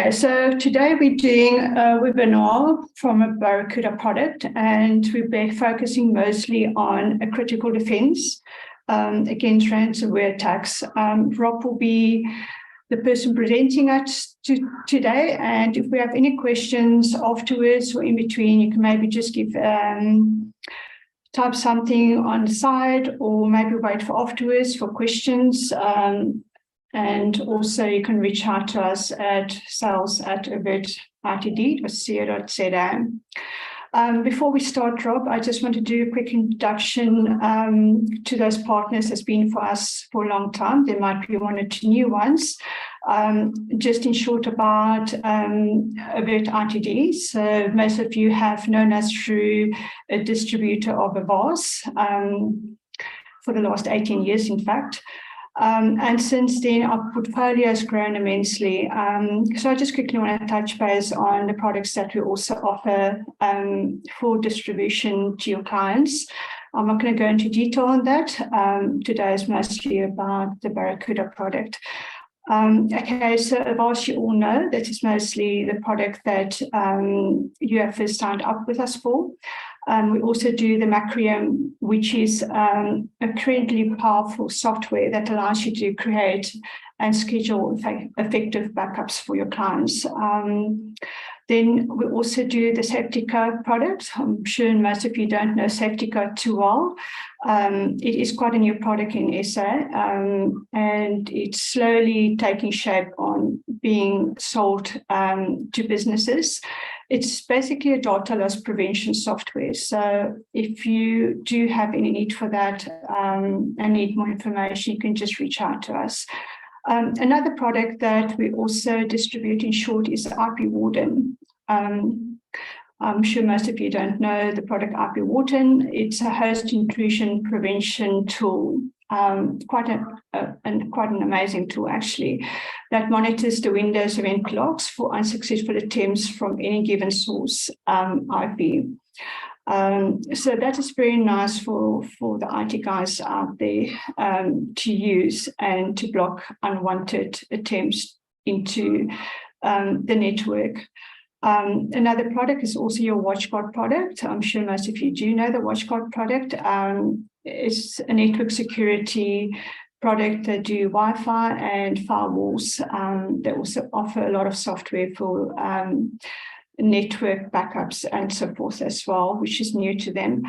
So today we're doing a webinar from a Barracuda product, and we'll be focusing mostly on a critical defense against ransomware attacks. Rob will be the person presenting us today, and if we have any questions afterwards or in between, you can maybe just type something on the side, or maybe wait for afterwards for questions. And also you can reach out to us at sales@avertitd.co.za. Before we start, Rob, I just want to do a quick introduction to those partners that's been for us for a long time. There might be one or two new ones. Just in short about Avert ITD. So most of you have known us through a distributor of Avast for the last 18 years, in fact. And since then, our portfolio has grown immensely. So I just quickly want to touch base on the products that we also offer for distribution to your clients. I'm not going to go into detail on that. Today is mostly about the Barracuda product. Okay, so Avast, you all know that is mostly the product that you have first signed up with us for. We also do the Macrium, which is a incredibly powerful software that allows you to create and schedule effective backups for your clients. Then we also do the SafetyCo product. I'm sure most of you don't know SafetyCo too well. It is quite a new product in SA, and it's slowly taking shape on being sold to businesses. It's basically a data loss prevention software. So if you do have any need for that and need more information, you can just reach out to us. Another product that we also distribute in short is IP Warden. I'm sure most of you don't know the product IP Warden. It's a host intrusion prevention tool. Quite an amazing tool, actually, that monitors the Windows event logs for unsuccessful attempts from any given source IP. So that is very nice for the IT guys out there to use and to block unwanted attempts into the network. Another product is also your WatchGuard product. I'm sure most of you do know the WatchGuard product. It's a network security product that do Wi-Fi and firewalls. They also offer a lot of software for network backups and so forth as well, which is new to them.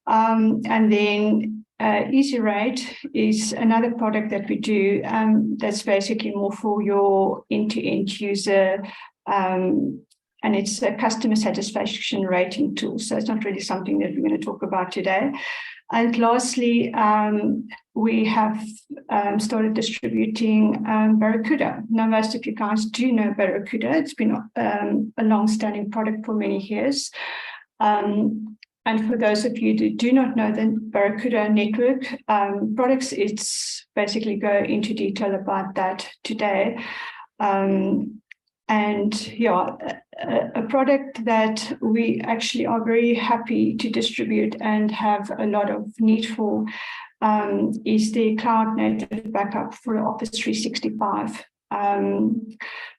And then EasyRate is another product that we do that's basically more for your end-to-end user, and it's a customer satisfaction rating tool. So it's not really something that we're going to talk about today. And lastly, we have started distributing Barracuda. Now, most of you guys do know Barracuda. It's been a long-standing product for many years. And for those of you that do not know the Barracuda network products, it's basically go into detail about that today. And yeah, a product that we actually are very happy to distribute and have a lot of need for is the cloud native backup for Office 365.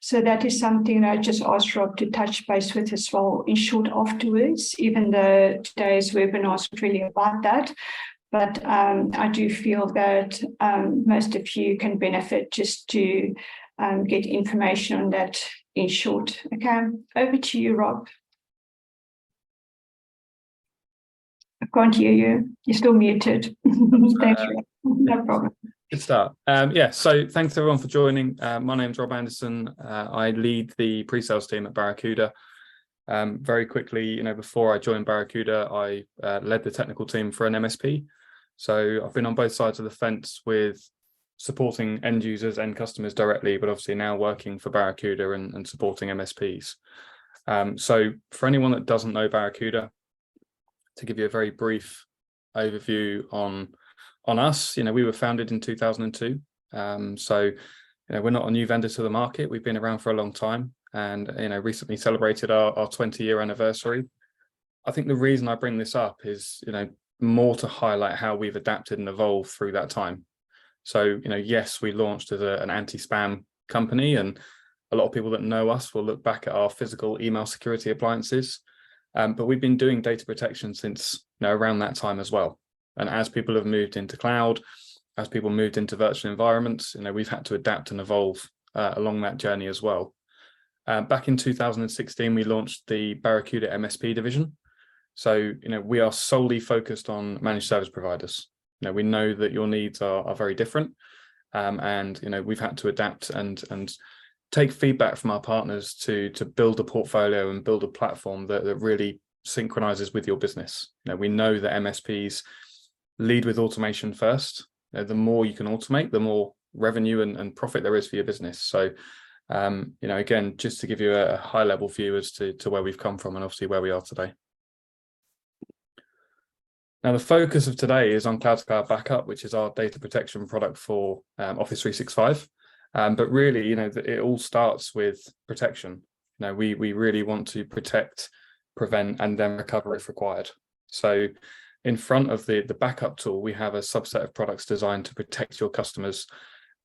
So that is something that I just asked Rob to touch base with as well in short afterwards, even though today's webinar is really about that. But I do feel that most of you can benefit just to get information on that in short. Okay, over to you, Rob. I can't hear you. You're still muted. Thank you. No problem. Good start. Yeah, so thanks everyone for joining. My name's Rob Anderson. I lead the pre-sales team at Barracuda. Very quickly, before I joined Barracuda, I led the technical team for an MSP. So I've been on both sides of the fence with supporting end users and customers directly, but obviously now working for Barracuda and supporting MSPs. So for anyone that doesn't know Barracuda, to give you a very brief overview on us, we were founded in 2002. So we're not a new vendor to the market. We've been around for a long time, and recently celebrated our 20-year anniversary. I think the reason I bring this up is more to highlight how we've adapted and evolved through that time. So yes, we launched as an anti-spam company, and a lot of people that know us will look back at our physical email security appliances, but we've been doing data protection since around that time as well. And as people have moved into cloud, as people moved into virtual environments, we've had to adapt and evolve along that journey as well. Back in 2016, we launched the Barracuda MSP division. So, we are solely focused on managed service providers. We know that your needs are very different, and we've had to adapt and take feedback from our partners to build a portfolio and build a platform that really synchronizes with your business. We know that MSPs lead with automation first. The more you can automate, the more revenue and profit there is for your business. So, again, just to give you a high level view as to where we've come from and obviously where we are today. Now, the focus of today is on cloud-to-cloud backup, which is our data protection product for Office 365. But really, it all starts with protection. We really want to protect, prevent, and then recover if required. So in front of the backup tool, we have a subset of products designed to protect your customers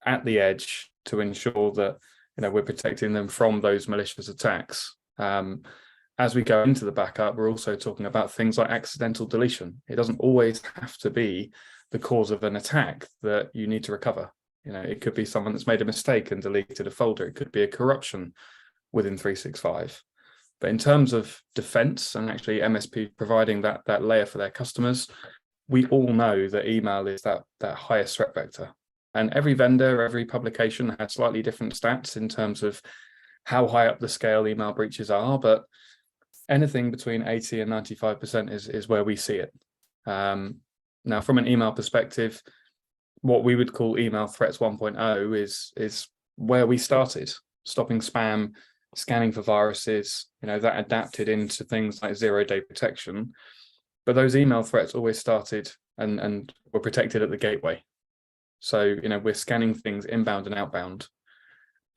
at the edge to ensure that we're protecting them from those malicious attacks. As we go into the backup, we're also talking about things like accidental deletion. It doesn't always have to be the cause of an attack that you need to recover. It could be someone that's made a mistake and deleted a folder. It could be a corruption within 365. But in terms of defense and actually MSP providing that layer for their customers, we all know that email is that highest threat vector. And every vendor, every publication has slightly different stats in terms of how high up the scale email breaches are, but anything between 80 and 95% is where we see it. Now, from an email perspective, what we would call email threats 1.0 is where we started, stopping spam, scanning for viruses, that adapted into things like zero-day protection. But those email threats always started and were protected at the gateway. So, we're scanning things inbound and outbound.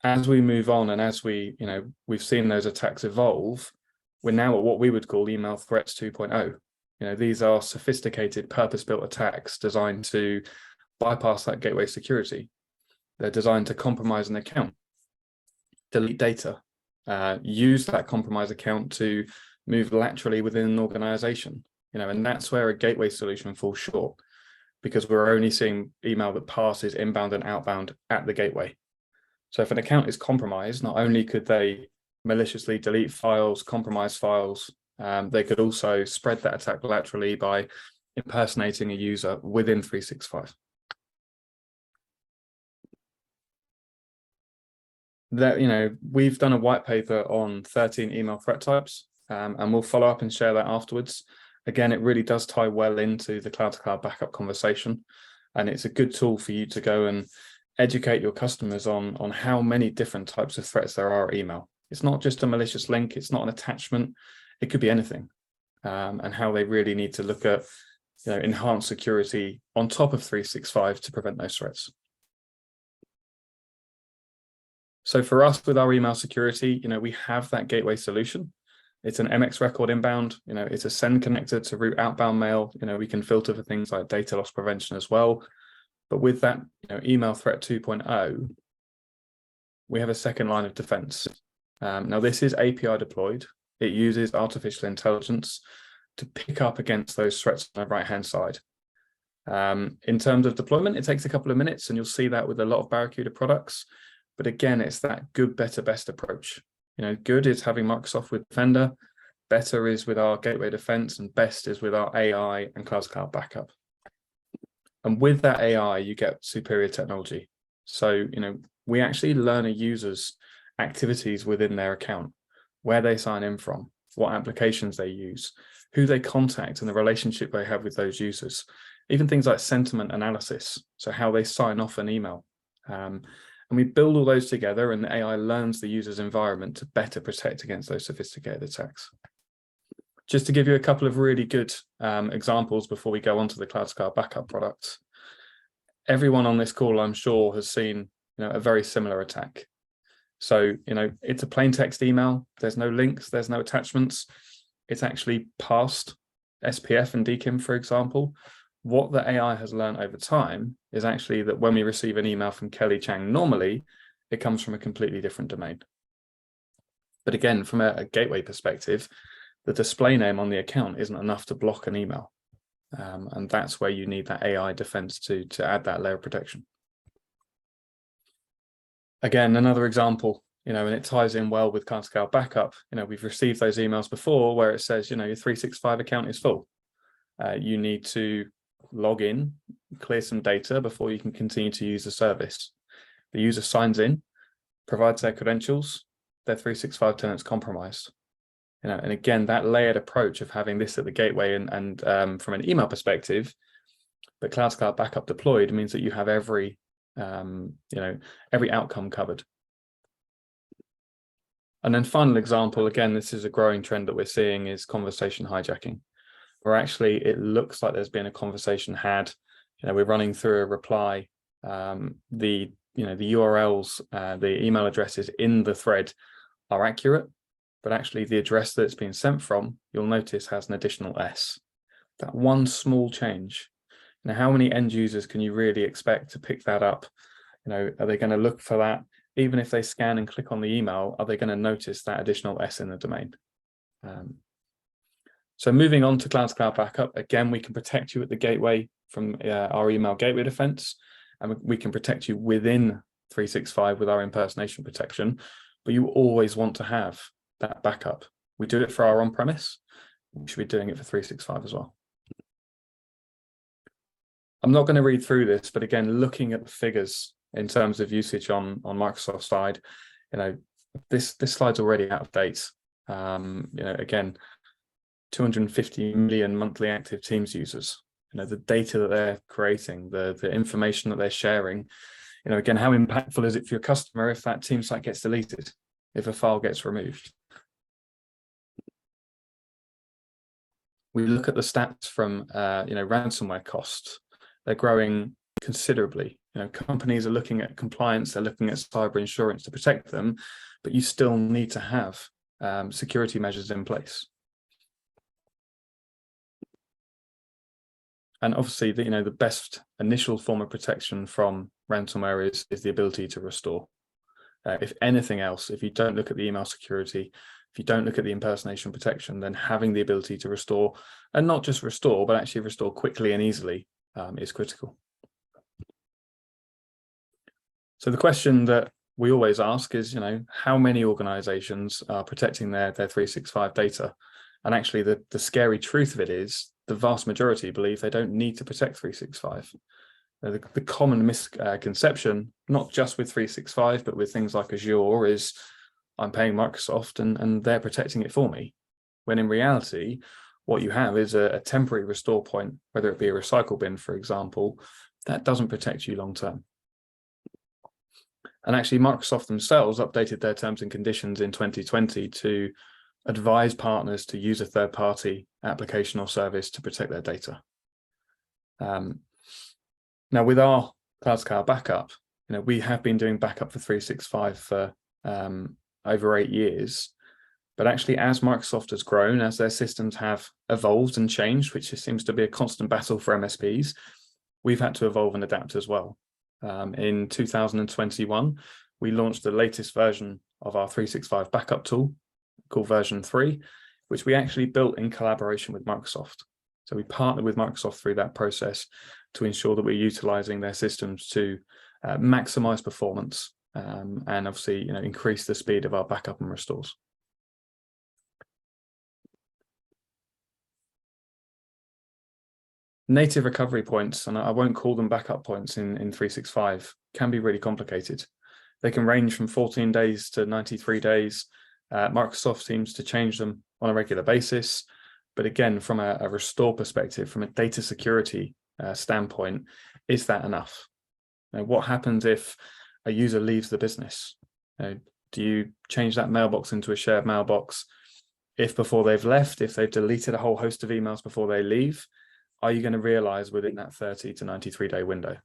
As we move on and as we've seen those attacks evolve, we're now at what we would call email threats 2.0. These are sophisticated, purpose-built attacks designed to bypass that gateway security. They're designed to compromise an account, delete data, use that compromised account to move laterally within an organization. And that's where a gateway solution falls short, because we're only seeing email that passes inbound and outbound at the gateway. So if an account is compromised, not only could they maliciously delete files, compromise files, they could also spread that attack laterally by impersonating a user within 365. We've done a white paper on 13 email threat types, and we'll follow up and share that afterwards. Again, it really does tie well into the cloud-to-cloud backup conversation, and it's a good tool for you to go and educate your customers on how many different types of threats there are at email. It's not just a malicious link, it's not an attachment, it could be anything, and how they really need to look at enhanced security on top of 365 to prevent those threats. So for us, with our email security, we have that gateway solution. It's an MX record inbound, it's a send connector to route outbound mail. We can filter for things like data loss prevention as well. But with that, email threat 2.0, we have a second line of defense. Now, this is API deployed. It uses artificial intelligence to pick up against those threats on the right-hand side. In terms of deployment, it takes a couple of minutes, and you'll see that with a lot of Barracuda products. But again, it's that good, better, best approach. Good is having Microsoft with Defender, better is with our gateway defense, and best is with our AI and cloud-to-cloud backup. And with that AI, you get superior technology. So, we actually learn a user's activities within their account, where they sign in from, what applications they use, who they contact, and the relationship they have with those users. Even things like sentiment analysis, so how they sign off an email. And we build all those together, and the AI learns the user's environment to better protect against those sophisticated attacks. Just to give you a couple of really good examples before we go on to the cloud-to-cloud backup products. Everyone on this call, I'm sure, has seen a very similar attack. So, it's a plain text email. There's no links, there's no attachments. It's actually passed SPF and DKIM, for example. What the AI has learned over time is actually that when we receive an email from Kelly Chang, normally it comes from a completely different domain. But again, from a gateway perspective, the display name on the account isn't enough to block an email. And that's where you need that AI defense to add that layer of protection. Again, another example, and it ties in well with cloud scale backup. We've received those emails before where it says, your 365 account is full. You need to log in, clear some data before you can continue to use the service. The user signs in, provides their credentials, their 365 tenant's compromised. And again, that layered approach of having this at the gateway and from an email perspective, but cloud scale backup deployed means that you have every outcome covered. And then final example, again, this is a growing trend that we're seeing, is conversation hijacking, where actually it looks like there's been a conversation had. We're running through a reply, the URLs, the email addresses in the thread are accurate, but actually the address that it's been sent from, you'll notice, has an additional S. That one small change. Now, how many end users can you really expect to pick that up? Are they going to look for that? Even if they scan and click on the email, are they going to notice that additional S in the domain? So moving on to cloud scale backup, again, we can protect you at the gateway from our email gateway defense, and we can protect you within 365 with our impersonation protection, but you always want to have that backup. We do it for our on-premise, we should be doing it for 365 as well. I'm not going to read through this, but again, looking at the figures in terms of usage on Microsoft's side, this slide's already out of date. Again, 250 million monthly active Teams users. The data that they're creating, the information that they're sharing. Again, how impactful is it for your customer if that Teams site gets deleted, if a file gets removed? We look at the stats from ransomware costs. They're growing considerably. Companies are looking at compliance, they're looking at cyber insurance to protect them, but you still need to have security measures in place. And obviously, the best initial form of protection from ransomware is the ability to restore. If anything else, if you don't look at the email security, if you don't look at the impersonation protection, then having the ability to restore, and not just restore, but actually restore quickly and easily, is critical. So the question that we always ask is, how many organizations are protecting their 365 data? And actually, the scary truth of it is the vast majority believe they don't need to protect 365. The common misconception, not just with 365, but with things like Azure, is I'm paying Microsoft and they're protecting it for me. When in reality, what you have is a temporary restore point, whether it be a recycle bin, for example, that doesn't protect you long term. And actually, Microsoft themselves updated their terms and conditions in 2020 to advise partners to use a third-party application or service to protect their data. Now, with our cloud scale backup, we have been doing backup for 365 for over 8 years. But actually, as Microsoft has grown, as their systems have evolved and changed, which seems to be a constant battle for MSPs, we've had to evolve and adapt as well. In 2021, we launched the latest version of our 365 backup tool called version 3, which we actually built in collaboration with Microsoft. So we partnered with Microsoft through that process to ensure that we're utilizing their systems to maximize performance and obviously increase the speed of our backup and restores. Native recovery points, and I won't call them backup points in 365, can be really complicated. They can range from 14 days to 93 days. Microsoft seems to change them on a regular basis. But again, from a restore perspective, from a data security standpoint, is that enough? What happens if a user leaves the business? Do you change that mailbox into a shared mailbox? If before they've left, if they've deleted a whole host of emails before they leave, are you going to realize within that 30 to 93 day window?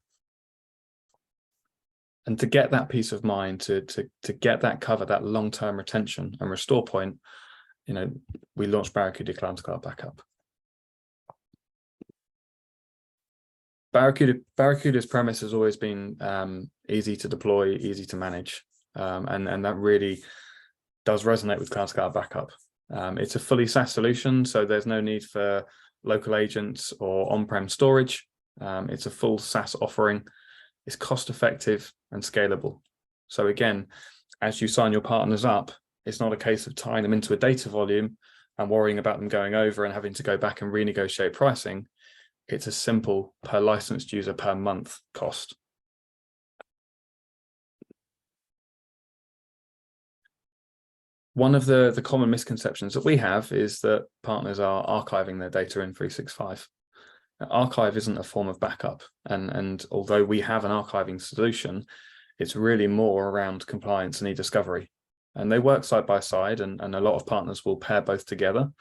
And to get that peace of mind, to get that cover, that long-term retention and restore point, we launched Barracuda Cloud Scale Backup. Barracuda's premise has always been easy to deploy, easy to manage, and that really does resonate with Cloud Scale Backup. It's a fully SaaS solution, so there's no need for local agents or on-prem storage. It's a full SaaS offering. It's cost effective and scalable. So again, as you sign your partners up, it's not a case of tying them into a data volume and worrying about them going over and having to go back and renegotiate pricing. It's a simple per licensed user per month cost. One of the common misconceptions that we have is that partners are archiving their data in 365. Now, archive isn't a form of backup. And although we have an archiving solution, it's really more around compliance and e-discovery. And they work side by side, and a lot of partners will pair both together,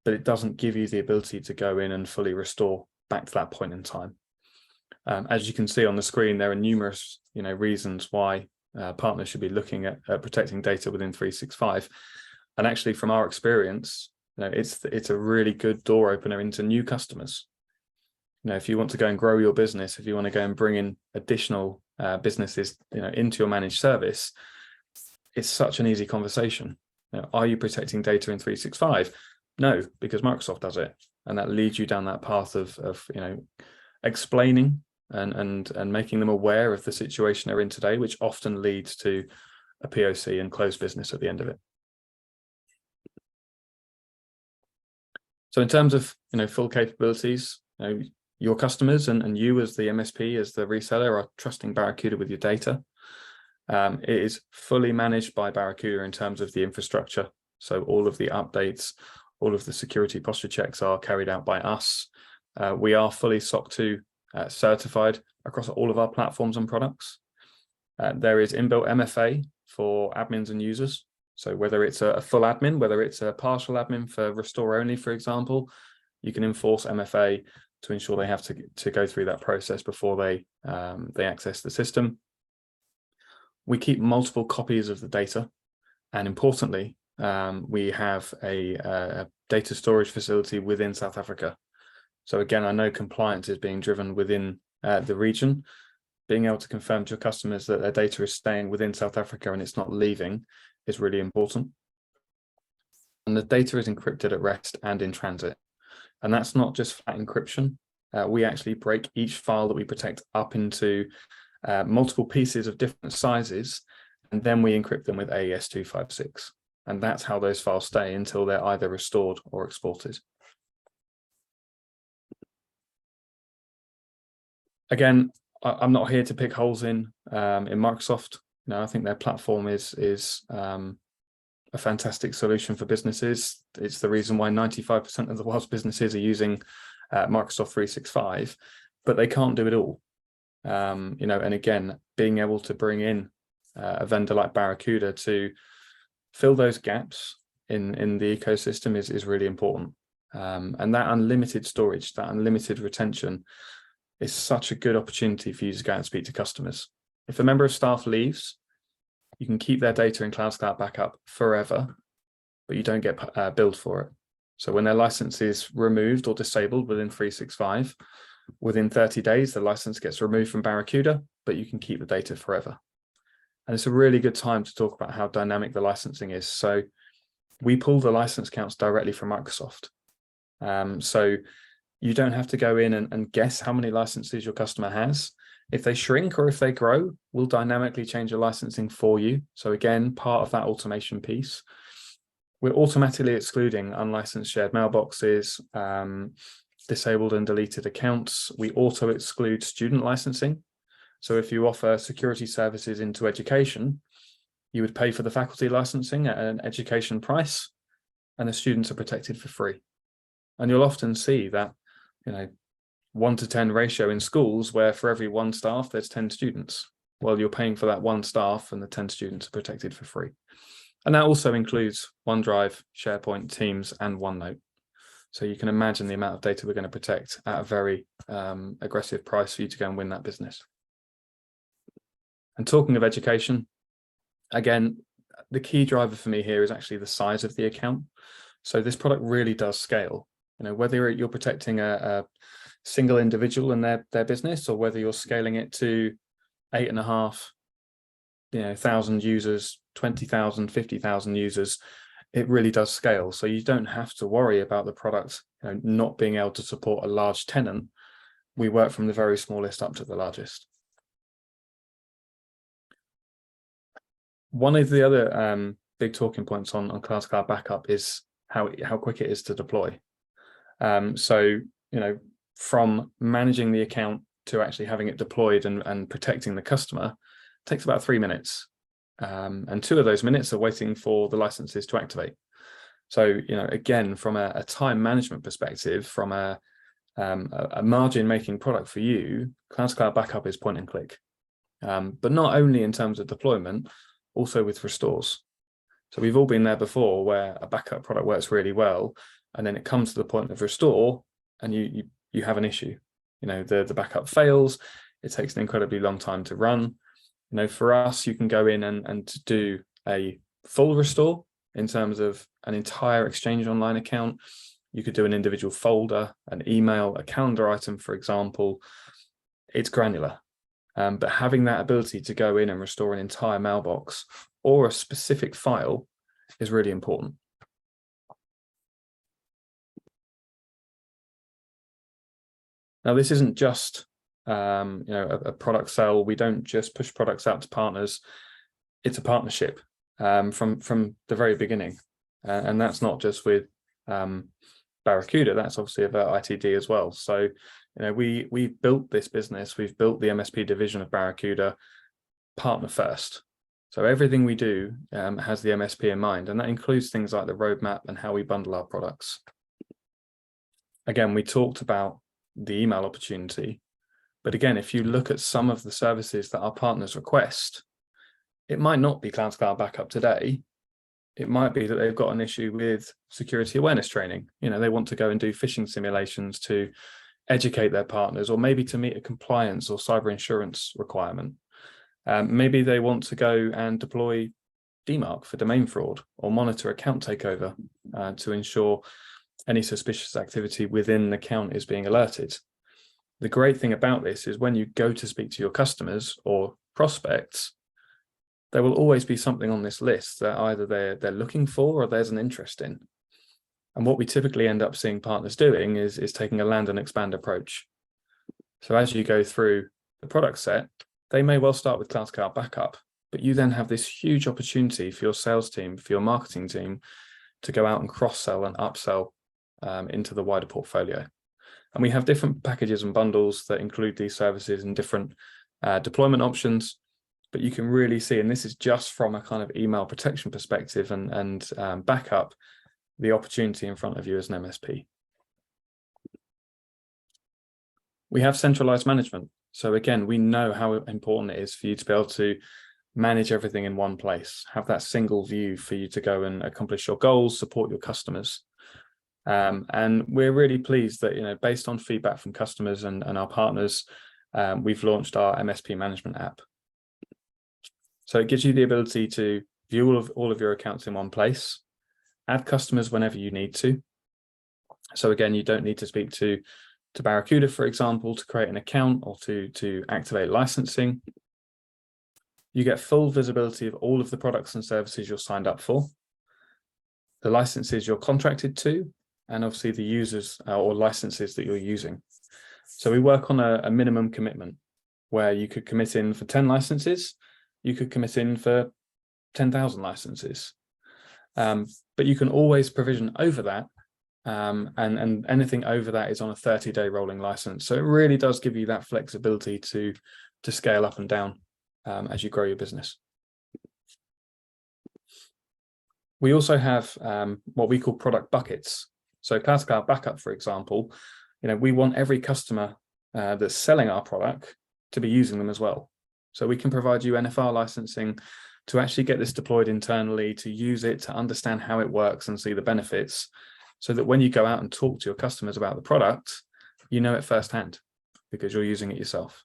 but it doesn't give you the ability to go in and fully restore back to that point in time. As you can see on the screen, there are numerous reasons why partners should be looking at protecting data within 365. And actually, from our experience, it's a really good door opener into new customers. If you want to go and grow your business, if you want to go and bring in additional businesses into your managed service, it's such an easy conversation. Are you protecting data in 365? No, because Microsoft does it. And that leads you down that path of explaining and making them aware of the situation they're in today, which often leads to a POC and closed business at the end of it. So in terms of full capabilities, your customers and you as the MSP, as the reseller, are trusting Barracuda with your data. It is fully managed by Barracuda in terms of the infrastructure. So all of the updates, all of the security posture checks are carried out by us. We are fully SOC 2 certified across all of our platforms and products. There is inbuilt MFA for admins and users. So whether it's a full admin, whether it's a partial admin for restore only, for example, you can enforce MFA to ensure they have to go through that process before they access the system. We keep multiple copies of the data, and importantly, we have a data storage facility within South Africa. So again, I know compliance is being driven within the region. Being able to confirm to your customers that their data is staying within South Africa and it's not leaving is really important. And the data is encrypted at rest and in transit. And that's not just flat encryption. We actually break each file that we protect up into multiple pieces of different sizes, and then we encrypt them with AES 256. And that's how those files stay until they're either restored or exported. Again, I'm not here to pick holes in Microsoft. I think their platform is a fantastic solution for businesses. It's the reason why 95% of the world's businesses are using Microsoft 365, but they can't do it all. And again, being able to bring in a vendor like Barracuda to fill those gaps in the ecosystem is really important. And that unlimited storage, that unlimited retention is such a good opportunity for you to go and speak to customers. If a member of staff leaves, you can keep their data in Cloud Scale Backup forever, but you don't get billed for it. So when their license is removed or disabled within 365, within 30 days, the license gets removed from Barracuda, but you can keep the data forever. And it's a really good time to talk about how dynamic the licensing is. So we pull the license counts directly from Microsoft. So you don't have to go in and guess how many licenses your customer has. If they shrink or if they grow, we'll dynamically change the licensing for you. So again, part of that automation piece. We're automatically excluding unlicensed shared mailboxes, disabled and deleted accounts. We auto exclude student licensing. So if you offer security services into education, you would pay for the faculty licensing at an education price, and the students are protected for free. And you'll often see that 1 to 10 ratio in schools where for every 1 staff, there's 10 students. Well, you're paying for that 1 staff and the 10 students are protected for free. And that also includes OneDrive, SharePoint, Teams, and OneNote. So you can imagine the amount of data we're going to protect at a very aggressive price for you to go and win that business. And talking of education, again, the key driver for me here is actually the size of the account. So this product really does scale. Whether you're protecting a single individual and their business, or whether you're scaling it to 8.5, 1,000 users, 20,000, 50,000 users, it really does scale. So you don't have to worry about the product not being able to support a large tenant. We work from the very smallest up to the largest. One of the other big talking points on cloud backup is how quick it is to deploy. So from managing the account to actually having it deployed and protecting the customer takes about 3 minutes. And 2 of those minutes are waiting for the licenses to activate. So, again, from a time management perspective, from a margin making product for you, cloud backup is point and click. But not only in terms of deployment, also with restores. So we've all been there before where a backup product works really well, and then it comes to the point of restore and you have an issue. The backup fails, it takes an incredibly long time to run. For us, you can go in and do a full restore in terms of an entire Exchange Online account. You could do an individual folder, an email, a calendar item, for example. It's granular. But having that ability to go in and restore an entire mailbox or a specific file is really important. Now, this isn't just a product sell. We don't just push products out to partners. It's a partnership from the very beginning, and that's not just with Barracuda. That's obviously about ITD as well. So we built this business. We've built the MSP division of Barracuda partner first. So everything we do has the MSP in mind, and that includes things like the roadmap and how we bundle our products. Again, we talked about the email opportunity, but again, if you look at some of the services that our partners request, it might not be cloud backup today. It might be that they've got an issue with security awareness training. They want to go and do phishing simulations to educate their partners, or maybe to meet a compliance or cyber insurance requirement. Maybe they want to go and deploy DMARC for domain fraud, or monitor account takeover to ensure any suspicious activity within the account is being alerted. The great thing about this is when you go to speak to your customers or prospects, there will always be something on this list that either they're looking for or there's an interest in. And what we typically end up seeing partners doing is taking a land and expand approach. So as you go through the product set, they may well start with cloud backup, but you then have this huge opportunity for your sales team, for your marketing team, to go out and cross-sell and upsell into the wider portfolio. And we have different packages and bundles that include these services and different deployment options, but you can really see, and this is just from a kind of email protection perspective and backup, the opportunity in front of you as an MSP. We have centralized management. So again, we know how important it is for you to be able to manage everything in one place, have that single view for you to go and accomplish your goals, support your customers. And we're really pleased that, based on feedback from customers and our partners, we've launched our MSP management app. So it gives you the ability to view all of your accounts in one place, add customers whenever you need to. So again, you don't need to speak to Barracuda, for example, to create an account or to activate licensing. You get full visibility of all of the products and services you're signed up for, the licenses you're contracted to, and obviously the users or licenses that you're using. So we work on a minimum commitment where you could commit in for 10 licenses, you could commit in for 10,000 licenses. But you can always provision over that, and anything over that is on a 30-day rolling license. So it really does give you that flexibility to scale up and down as you grow your business. We also have what we call product buckets. So cloud backup, for example, we want every customer that's selling our product to be using them as well. So we can provide you NFR licensing to actually get this deployed internally, to use it, to understand how it works and see the benefits, so that when you go out and talk to your customers about the product, you know it firsthand because you're using it yourself.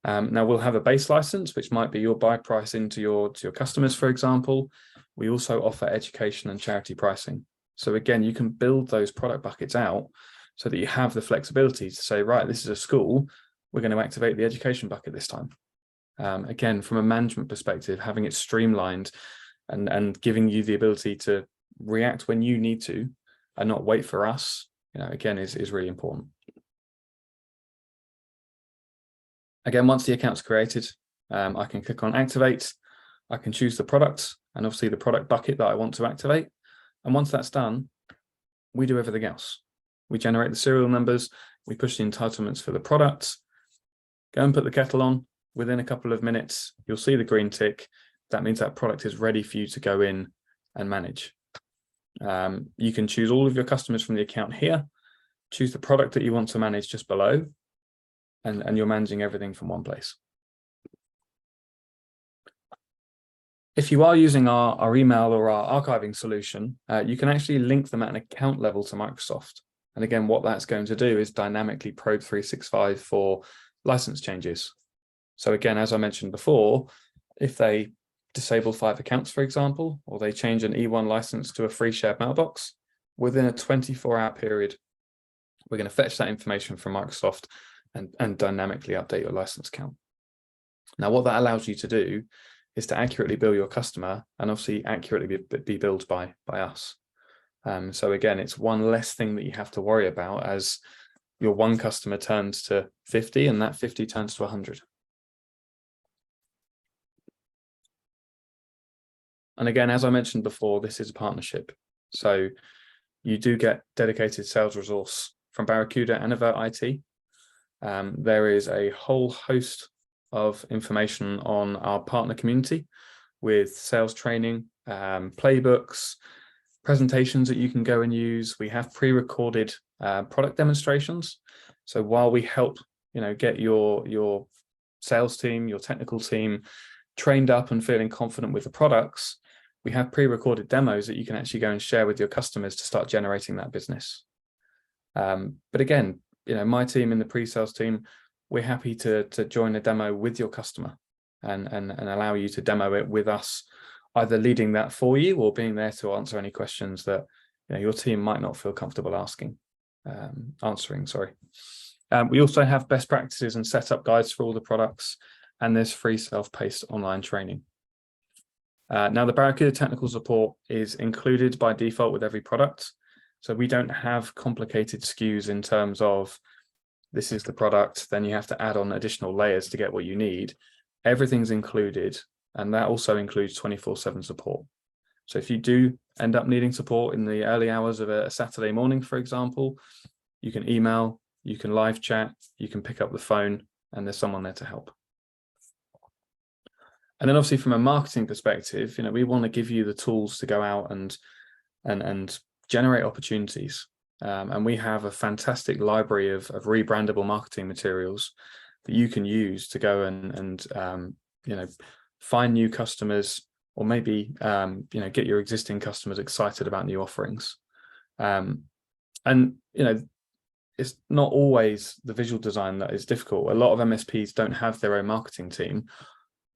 Now we'll have a base license, which might be your buy price into your customers, for example. We also offer education and charity pricing. So again, you can build those product buckets out so that you have the flexibility to say, right, this is a school, we're going to activate the education bucket this time. Again, from a management perspective, having it streamlined and giving you the ability to react when you need to and not wait for us, again, is really important. Again, once the account's created, I can click on activate. I can choose the product and obviously the product bucket that I want to activate. And once that's done, we do everything else. We generate the serial numbers, we push the entitlements for the product, go and put the kettle on. Within a couple of minutes, you'll see the green tick. That means that product is ready for you to go in and manage. You can choose all of your customers from the account here, choose the product that you want to manage just below, and you're managing everything from one place. If you are using our email or our archiving solution, you can actually link them at an account level to Microsoft. And again, what that's going to do is dynamically probe 365 for license changes. So again, as I mentioned before, if they disable 5 accounts, for example, or they change an E1 license to a free shared mailbox, within a 24-hour period, we're going to fetch that information from Microsoft and dynamically update your license count. Now, what that allows you to do is to accurately bill your customer and obviously accurately be billed by us. So again, it's one less thing that you have to worry about as your one customer turns to 50 and that 50 turns to 100. And again, as I mentioned before, this is a partnership. So you do get dedicated sales resource from Barracuda and Avert IT. There is a whole host of information on our partner community with sales training, playbooks, presentations that you can go and use. We have pre-recorded product demonstrations. So while we help, get your sales team, your technical team trained up and feeling confident with the products, we have pre-recorded demos that you can actually go and share with your customers to start generating that business. But again, my team in the pre-sales team, we're happy to join a demo with your customer and allow you to demo it with us, either leading that for you or being there to answer any questions that your team might not feel comfortable answering. We also have best practices and setup guides for all the products, and there's free self-paced online training. Now, the Barracuda technical support is included by default with every product. So we don't have complicated SKUs in terms of this is the product, then you have to add on additional layers to get what you need. Everything's included, and that also includes 24/7 support. So if you do end up needing support in the early hours of a Saturday morning, for example, you can email, you can live chat, you can pick up the phone, and there's someone there to help. And then obviously from a marketing perspective, we want to give you the tools to go out and generate opportunities. And we have a fantastic library of rebrandable marketing materials that you can use to go and find new customers, or maybe get your existing customers excited about new offerings. It's not always the visual design that is difficult. A lot of MSPs don't have their own marketing team.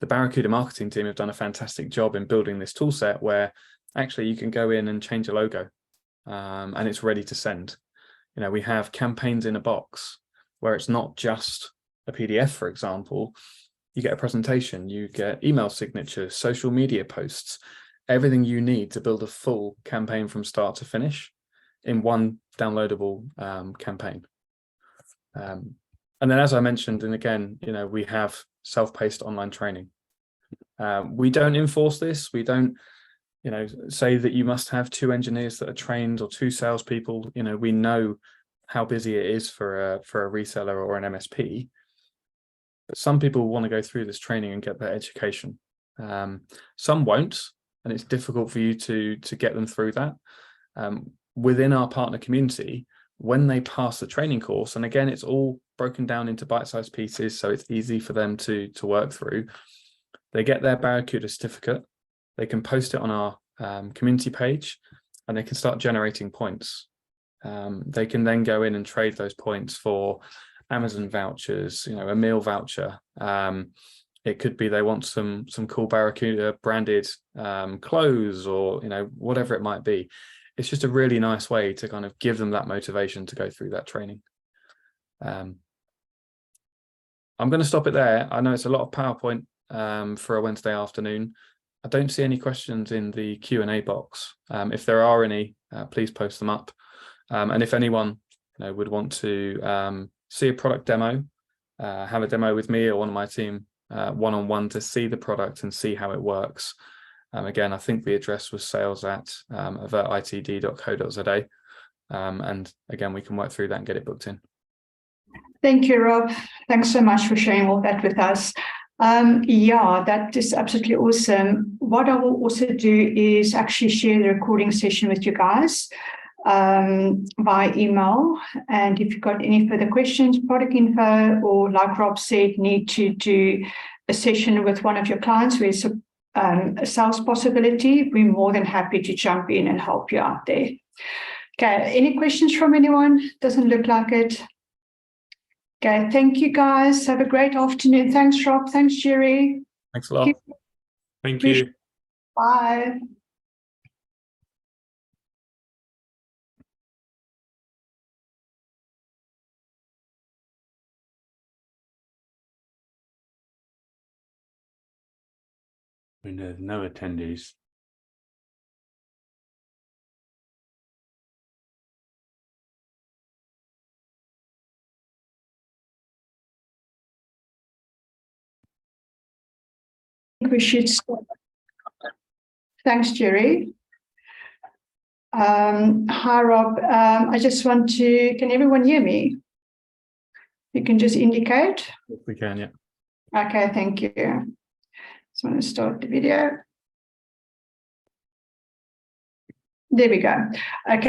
The Barracuda marketing team have done a fantastic job in building this tool set where actually you can go in and change a logo and it's ready to send. We have campaigns in a box where it's not just a PDF, for example. You get a presentation, you get email signatures, social media posts, everything you need to build a full campaign from start to finish in one downloadable campaign. And then, as I mentioned, and again, we have self-paced online training. We don't enforce this. We don't, say that you must have 2 engineers that are trained or 2 salespeople. We know how busy it is for a reseller or an MSP. But some people want to go through this training and get that education. Some won't, and it's difficult for you to get them through that. Within our partner community, when they pass the training course, and again, it's all broken down into bite-sized pieces, so it's easy for them to work through. They get their Barracuda certificate, they can post it on our community page, and they can start generating points. They can then go in and trade those points for Amazon vouchers, a meal voucher. It could be they want some cool Barracuda branded clothes, or whatever it might be. It's just a really nice way to kind of give them that motivation to go through that training. I'm going to stop it there. I know it's a lot of PowerPoint for a Wednesday afternoon. I don't see any questions in the Q&A box. If there are any, please post them up. And if anyone would want to see a product demo, have a demo with me or one of my team one-on-one to see the product and see how it works. Again, I think the address was sales@avertitd.co.za. And again, we can work through that and get it booked in. Thank you, Rob. Thanks so much for sharing all that with us. Yeah, that is absolutely awesome. What I will also do is actually share the recording session with you guys by email. And if you've got any further questions, product info, or like Rob said, need to do a session with one of your clients where it's a sales possibility, we're more than happy to jump in and help you out there. Okay, any questions from anyone? Doesn't look like it. Okay, thank you guys. Have a great afternoon. Thanks, Rob. Thanks, Jerry. Thanks a lot. Thank you. Bye. There's no attendees. We should start. Thanks, Jerry. Hi, Rob. I just want to, can everyone hear me? You can just indicate. If we can, yeah. Okay, thank you. Just want to start the video. There we go. Okay.